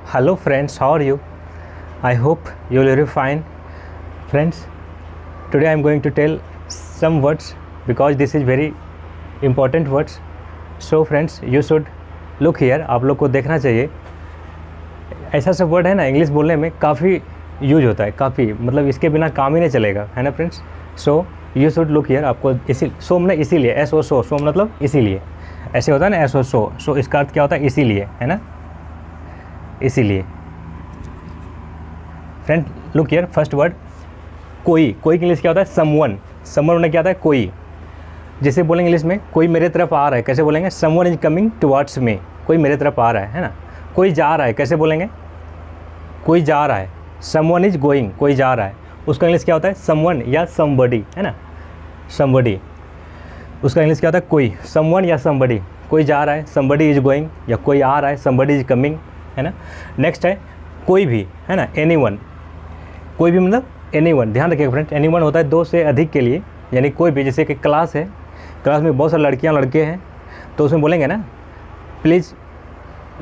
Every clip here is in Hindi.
Hello friends, how are you? I hope you will be fine. Friends, today I am going to tell some words because this is very important words. So friends, you should look here. आप लोग को देखना चाहिए. ऐसा सब वर्ड है ना इंग्लिश बोलने में काफ़ी यूज होता है, काफ़ी मतलब इसके बिना काम ही नहीं चलेगा, है ना friends. So you should look here. आपको इसी सो मतलब इसीलिए एस ओ सो मतलब इसीलिए ऐसे होता है ना एस ओ सो इसका अर्थ क्या होता है इसीलिए, है ना, इसीलिए. Friend look here. First word कोई के इंग्लिश क्या होता है समवन. समवन में क्या होता है कोई. जैसे बोलेंगे इंग्लिश में कोई मेरे तरफ आ रहा है, कैसे बोलेंगे someone is coming towards me. कोई मेरे तरफ आ रहा है ना. कोई जा रहा है, कैसे बोलेंगे कोई जा रहा है. समवन इज गोइंग, कोई जा रहा है. उसका इंग्लिश क्या होता है समवन या समबडी, है ना, समबडी. उसका इंग्लिश क्या होता है कोई, समवन या समबडी. कोई जा रहा है समबडी इज गोइंग, या कोई आ रहा है समबडी इज कमिंग, है ना. नेक्स्ट है कोई भी, है ना, एनीवन. कोई भी मतलब एनीवन. ध्यान रखिएगा फ्रेंड्स, एनीवन होता है दो से अधिक के लिए, यानी कोई भी. जैसे कि क्लास है, क्लास में बहुत सारे लड़कियां लड़के हैं, तो उसमें बोलेंगे ना please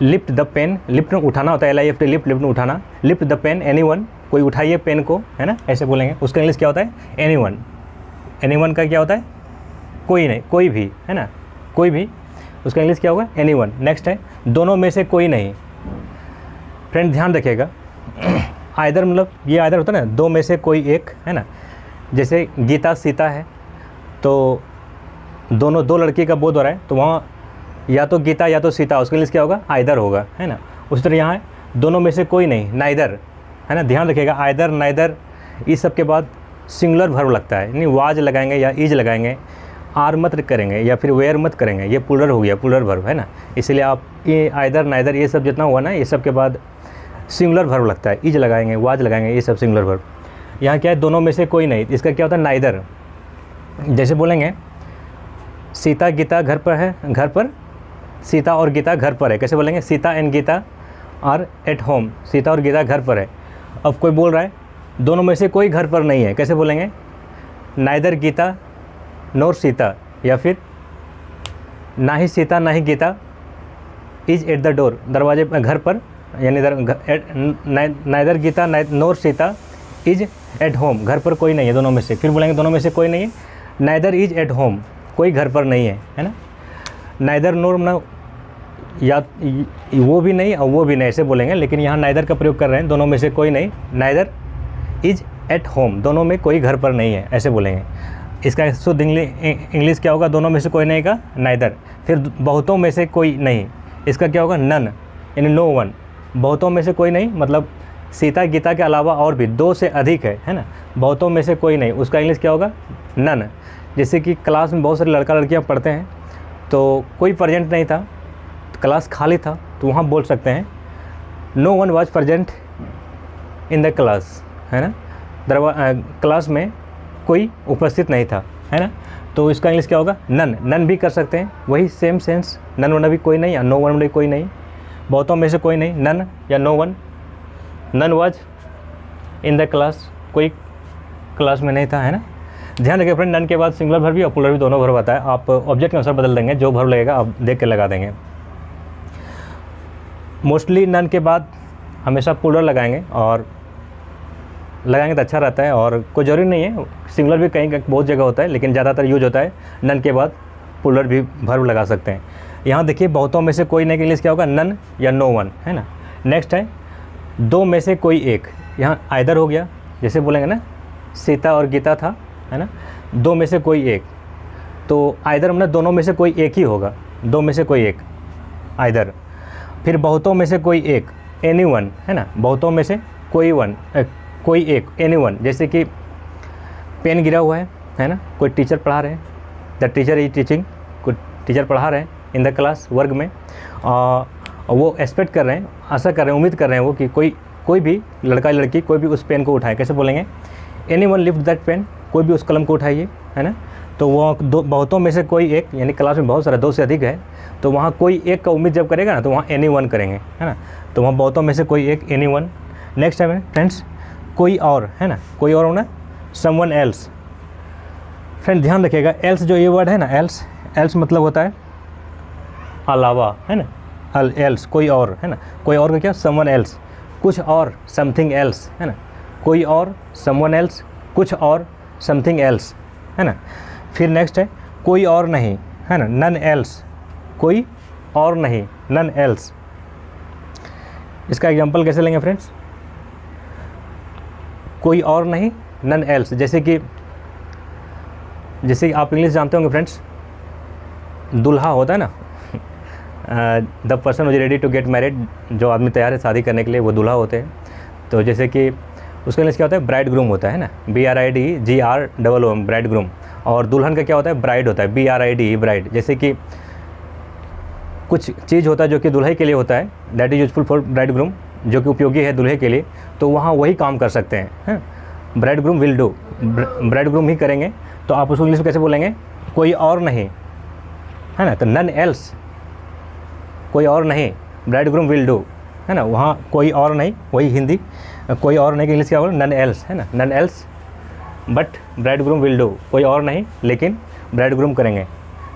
lift the pen. Lift में उठाना होता है, LIFT लिफ्ट में उठाना. लिफ्ट द पेन एनीवन, कोई उठाइए पेन को, है ना, ऐसे बोलेंगे. उसका इंग्लिश क्या होता है एनीवन. एनीवन का क्या होता है कोई नहीं, कोई भी, है ना, कोई भी. उसका इंग्लिश क्या होगा एनीवन. नेक्स्ट है दोनों में से कोई नहीं. फ्रेंड ध्यान रखिएगा, आइदर मतलब ये आइदर होता है ना दो में से कोई एक, है ना. जैसे गीता सीता है, तो दोनों दो लड़की का बोध हो रहा है, तो वहाँ या तो गीता या तो सीता. उसके इंग्लिश क्या होगा आइदर होगा, है ना. उस तरह यहाँ है दोनों में से कोई नहीं, नाइदर, है ना. ध्यान रखिएगा आइदर नाइदर इस सब के बाद सिंगुलर वर्ब लगता है, यानी वाज लगाएंगे या इज लगाएंगे, आर मत करेंगे या फिर वेयर मत करेंगे. ये प्लूरल हो गया, प्लूरल वर्ब, है ना. इसलिए आप ये आइदर नाइदर ये सब जितना हुआ ना, ये सब के बाद सिंगुलर वर्ब लगता है. इज लगाएंगे, वाज लगाएंगे, ये सब सिंगुलर वर्ब. यहाँ क्या है दोनों में से कोई नहीं. इसका क्या होता है नाइदर. जैसे बोलेंगे सीता गीता घर पर है, घर पर सीता और गीता घर पर है, कैसे बोलेंगे Sita and Gita are at home. Sita और गीता घर पर है. अब कोई बोल रहा है दोनों में से कोई घर पर नहीं है, कैसे बोलेंगे नाइदर गीता नोर सीता, या फिर ना ही सीता ना ही Gita is at the door, दरवाजे पर घर पर, यानी neither Gita nor Sita is at home, घर पर कोई नहीं है दोनों में से. फिर बोलेंगे दोनों में से कोई नहीं है नाइदर इज एट होम, कोई घर पर नहीं है ना. नाइदर नोर ना या वो भी नहीं और वो भी नहीं, ऐसे बोलेंगे. लेकिन यहाँ नाइदर का प्रयोग कर रहे हैं, दोनों में से कोई नहीं. नाइदर इज एट होम, दोनों में कोई घर पर नहीं है, ऐसे बोलेंगे. इसका शुद्ध इंग्लिश क्या होगा दोनों में से कोई नहीं का नाइदर. फिर बहुतों में से कोई नहीं, इसका क्या होगा नन, यानी नो वन. बहुतों में से कोई नहीं मतलब सीता गीता के अलावा और भी दो से अधिक है ना. बहुतों में से कोई नहीं, उसका इंग्लिश क्या होगा नन. जैसे कि क्लास में बहुत सारे लड़का लड़कियाँ पढ़ते हैं, तो कोई प्रेजेंट नहीं था, क्लास खाली था, तो वहाँ बोल सकते हैं no one was present in the class, है ना. क्लास में कोई उपस्थित नहीं था, है ना. तो इसका इंग्लिश क्या होगा नन. नन भी कर सकते हैं, वही सेम सेंस. नन वन भी कोई नहीं या नो वन भी कोई नहीं. बहुतों में से कोई नहीं नन या no one. None was in the class, कोई क्लास में नहीं था, है ना. ध्यान रखिए फ्रेंड, नन के बाद सिंगुलर वर्ब भी और प्लूरल भी दोनों वर्ब आता है. आप ऑब्जेक्ट के अनुसार बदल देंगे, जो वर्ब लगेगा आप देख के लगा देंगे. मोस्टली नन के बाद हमेशा प्लूरल लगाएंगे, और लगाएंगे तो अच्छा रहता है. और कोई ज़रूरी नहीं है, सिंगुलर भी कहीं बहुत जगह होता है, लेकिन ज़्यादातर यूज होता है नन के बाद प्लूरल भी वर्ब लगा सकते हैं. यहाँ देखिए बहुतों में से कोई नहीं के इंग्लिश क्या होगा नन या नो वन, है ना. नेक्स्ट है दो में से कोई एक. यहाँ आइदर हो गया, जैसे बोलेंगे ना सीता और गीता था, है ना. दो में से कोई एक, तो आइदर मतलब दोनों में से कोई एक ही होगा, दो में से कोई एक आइदर. फिर बहुतों में से कोई एक एनीवन, है ना. बहुतों में से कोई कोई एक एनीवन. जैसे कि पेन गिरा हुआ है ना, कोई टीचर पढ़ा रहे हैं, द टीचर इज टीचिंग, कोई टीचर पढ़ा रहे हैं इन द क्लास वर्ग में. वो एक्सपेक्ट कर रहे हैं, आशा कर रहे हैं, उम्मीद कर रहे हैं वो कि कोई भी लड़का लड़की कोई भी उस पेन को उठाए, कैसे बोलेंगे एनीवन लिफ्ट दैट पेन, कोई भी उस कलम को उठाइए, है ना. तो वो बहुतों में से कोई एक, यानी क्लास में बहुत सारा दो से अधिक है, तो वहाँ कोई एक का उम्मीद जब करेगा ना तो वहाँ एनीवन करेंगे, है ना. तो वहाँ बहुतों में से कोई एक एनीवन. नेक्स्ट है फ्रेंड्स कोई और, है ना. कोई और होना समवन एल्स. फ्रेंड ध्यान रखिएगा एल्स जो ये वर्ड है ना, एल्स मतलब होता है अलावा, है ना. एल्स कोई और, है ना, कोई और का क्या, समवन एल्स, कुछ और, समथिंग एल्स, है ना, कोई और, समवन एल्स, कुछ और, समथिंग एल्स, है ना। फिर नेक्स्ट है कोई और नहीं, है ना, नन एल्स, कोई और नहीं, नन एल्स। इसका एग्जांपल कैसे लेंगे फ्रेंड्स, कोई और नहीं, नन एल्स, जैसे कि आप इंग्लिश जानते होंगे फ्रेंड्स, दुल्हा होता है ना, the person is ready to get married, जो आदमी तैयार है शादी करने के लिए वो दूल्हा होते हैं। तो जैसे कि उसका इंग्लिश क्या होता है, ब्राइड ग्रूम होता है ना, BRIDGROOM, ब्राइड ग्रूम। और दुल्हन का क्या होता है, ब्राइड होता है, BRIDE, ब्राइड। जैसे कि कुछ चीज़ होता है जो कि दुल्हे के लिए होता है, that is useful for bride groom, जो कि उपयोगी है दुल्हे के लिए, तो वहाँ वही काम कर सकते हैं, bride groom will do, bride groom ही करेंगे। तो आप उसको इंग्लिश में कैसे बोलेंगे, कोई और नहीं, है ना, तो नन एल्स, कोई और नहीं, ब्राइड ग्रूम विल डू, है ना, वहाँ कोई और नहीं, वही हिंदी, कोई और नहीं कि इंग्लिश क्या बोले, नन एल्स, है ना, none else but bride groom will do, कोई और नहीं लेकिन ब्राइड ग्रूम करेंगे।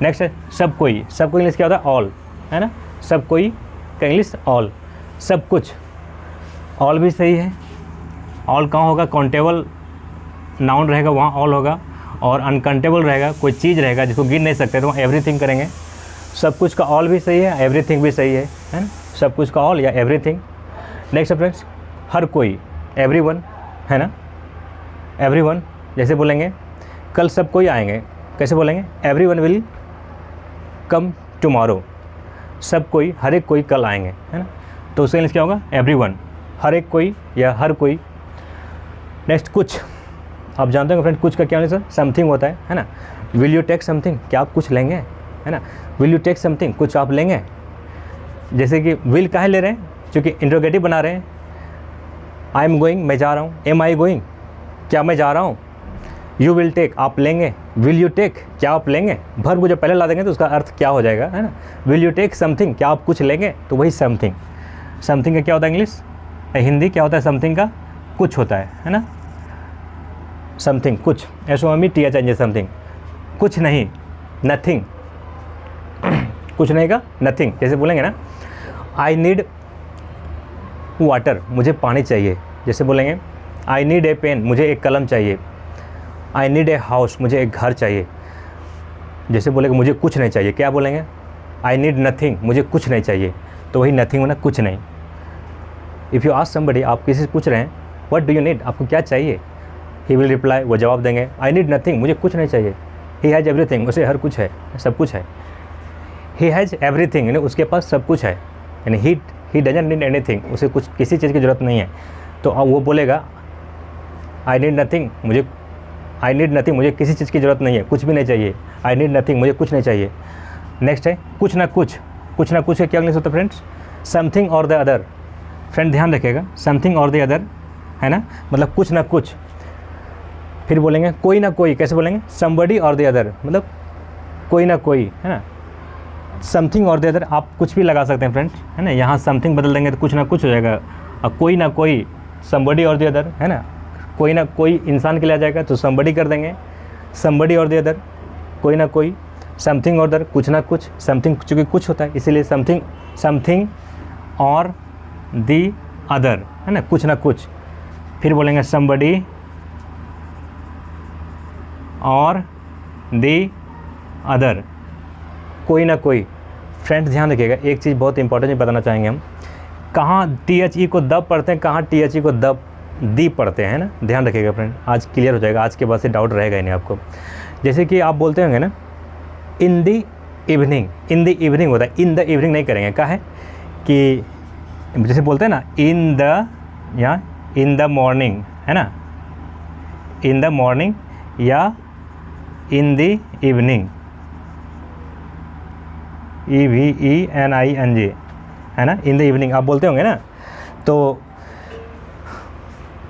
नेक्स्ट है सब कोई, सब कोई इंग्लिश क्या होता है, ऑल, है ना, सब कोई का इंग्लिश ऑल, सब कुछ, ऑल भी सही है। ऑल कहाँ होगा, काउंटेबल नाउन रहेगा वहाँ ऑल होगा, और अनकाउंटेबल रहेगा, कोई चीज़ रहेगा जिसको गिन नहीं सकते तो वहाँ एवरीथिंग करेंगे। सब कुछ का ऑल भी सही है, एवरीथिंग भी सही है ना, सब कुछ का ऑल या एवरीथिंग। नेक्स्ट फ्रेंड्स, हर कोई, एवरीवन, है ना, एवरीवन। जैसे बोलेंगे कल सब कोई आएंगे, कैसे बोलेंगे, एवरीवन विल कम टुमारो, सब कोई, हर एक कोई कल आएंगे, है ना, तो उसका इंग्लिश क्या होगा, एवरीवन, हर एक कोई या हर कोई। नेक्स्ट कुछ, आप जानते हो फ्रेंड कुछ का क्या इंग्लिश, समथिंग होता है ना, विल यू टेक समथिंग, क्या आप कुछ लेंगे, है ना, विल यू टेक समथिंग, कुछ आप लेंगे। जैसे कि विल काहे ले रहे हैं, क्योंकि इंट्रोगेटिव बना रहे हैं, आई एम गोइंग, मैं जा रहा हूँ, एम आई गोइंग, क्या मैं जा रहा हूँ, यू विल टेक, आप लेंगे, विल यू टेक, क्या आप लेंगे, वर्ब को जब पहले ला देंगे तो उसका अर्थ क्या हो जाएगा, है ना, विल यू टेक समथिंग, क्या आप कुछ लेंगे, तो वही समथिंग। समथिंग का क्या होता है इंग्लिश, हिंदी क्या होता है समथिंग का, कुछ होता है ना, समथिंग कुछ, SOMETHING, समथिंग, कुछ नहीं, नथिंग, कुछ नहीं का नथिंग। जैसे बोलेंगे ना, आई नीड वाटर, मुझे पानी चाहिए, जैसे बोलेंगे आई नीड ए पेन, मुझे एक कलम चाहिए, आई नीड ए हाउस, मुझे एक घर चाहिए। जैसे बोलेंगे मुझे कुछ नहीं चाहिए, क्या बोलेंगे, आई नीड नथिंग, मुझे कुछ नहीं चाहिए, तो वही नथिंग होना, कुछ नहीं। इफ़ यू आस्क समबडी, आप किसी से पूछ रहे हैं व्हाट डू यू नीड, आपको क्या चाहिए, ही विल रिप्लाई, वो जवाब देंगे आई नीड नथिंग, मुझे कुछ नहीं चाहिए। ही हैज़ एवरीथिंग, उसे हर कुछ है, सब कुछ है। ही हैज़ एवरीथिंग, यानी उसके पास सब कुछ है, यानी ही डजंट नीड एनीथिंग, उसे कुछ किसी चीज़ की ज़रूरत नहीं है। तो अब वो बोलेगा आई नीड नथिंग, मुझे किसी चीज़ की ज़रूरत नहीं है, कुछ भी नहीं चाहिए, आई नीड नथिंग, मुझे कुछ नहीं चाहिए। नेक्स्ट है कुछ ना कुछ है क्या इंग्लिश होता है फ्रेंड्स, समथिंग और द अदर। फ्रेंड ध्यान रखिएगा, समथिंग और द अदर, है ना, मतलब कुछ ना कुछ। फिर बोलेंगे कोई ना कोई, कैसे बोलेंगे, समबडी और द अदर, मतलब कोई ना कोई, है ना, समथिंग और द अदर, आप कुछ भी लगा सकते हैं फ्रेंड्स, है ना, यहाँ समथिंग बदल देंगे तो कुछ ना कुछ हो जाएगा, और कोई ना कोई समबडी और द अदर, है ना, कोई ना कोई इंसान के लिए आ जाएगा तो समबडी कर देंगे, समबडी और द अदर, कोई ना कोई, समथिंग और अदर, कुछ ना कुछ, समथिंग चूँकि कुछ होता है इसीलिए समथिंग और द अदर, है ना, कुछ ना कुछ। फिर बोलेंगे समबडी और द अदर, कोई ना कोई। फ्रेंड्स ध्यान रखिएगा, एक चीज़ बहुत इंपॉर्टेंट बताना चाहेंगे हम, कहाँ THE को दब पढ़ते हैं, कहाँ THE को दब दी पढ़ते हैं, ना, ध्यान रखिएगा फ्रेंड, आज क्लियर हो जाएगा, आज के बाद से डाउट रहेगा ही नहीं आपको। जैसे कि आप बोलते होंगे ना इन द इवनिंग होता है, इन द इवनिंग नहीं करेंगे, क्या है कि जैसे बोलते हैं ना इन द या इन द मॉर्निंग, है ना, इन द मॉर्निंग या इन द इवनिंग, EVENING, है ना, इन द इवनिंग आप बोलते होंगे ना। तो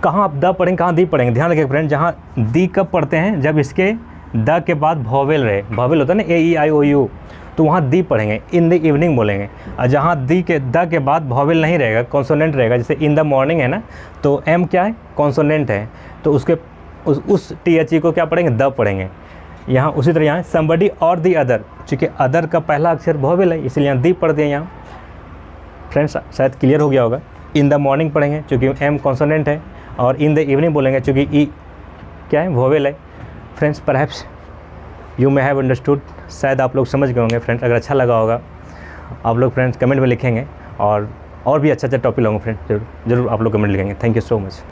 कहाँ आप द पढ़ेंगे, कहाँ दी पढ़ेंगे, ध्यान रखिए फ्रेंड, जहाँ दी कब पढ़ते हैं, जब इसके द के बाद वॉवेल रहे, वॉवेल होता है ना AEIOU, तो वहाँ दी पढ़ेंगे, इन द इवनिंग बोलेंगे। और जहाँ दी के द के बाद वॉवेल नहीं रहेगा, कॉन्सोनेंट रहेगा, जैसे इन द मॉर्निंग है ना, तो M क्या है, कॉन्सोनेंट है, तो उसके उस THE को क्या पढ़ेंगे, द पढ़ेंगे। यहाँ उसी तरह यहाँ समबडी और दी अदर, चूँकि अदर का पहला अक्षर वॉवेल है इसलिए यहाँ दी पढ़ दिया यहाँ, फ्रेंड्स शायद क्लियर हो गया होगा। इन द मॉर्निंग पढ़ेंगे क्योंकि एम कॉन्सोनेंट है, और इन द इवनिंग बोलेंगे क्योंकि ई क्या है, वोवेल है। Friends perhaps you may have understood, शायद आप लोग समझ गए होंगे फ्रेंड्स। अगर अच्छा लगा होगा आप लोग फ्रेंड्स कमेंट में लिखेंगे, और भी अच्छा टॉपिक लाऊंगा फ्रेंड्स, जरूर आप लोग कमेंट लिखेंगे। Thank you so much.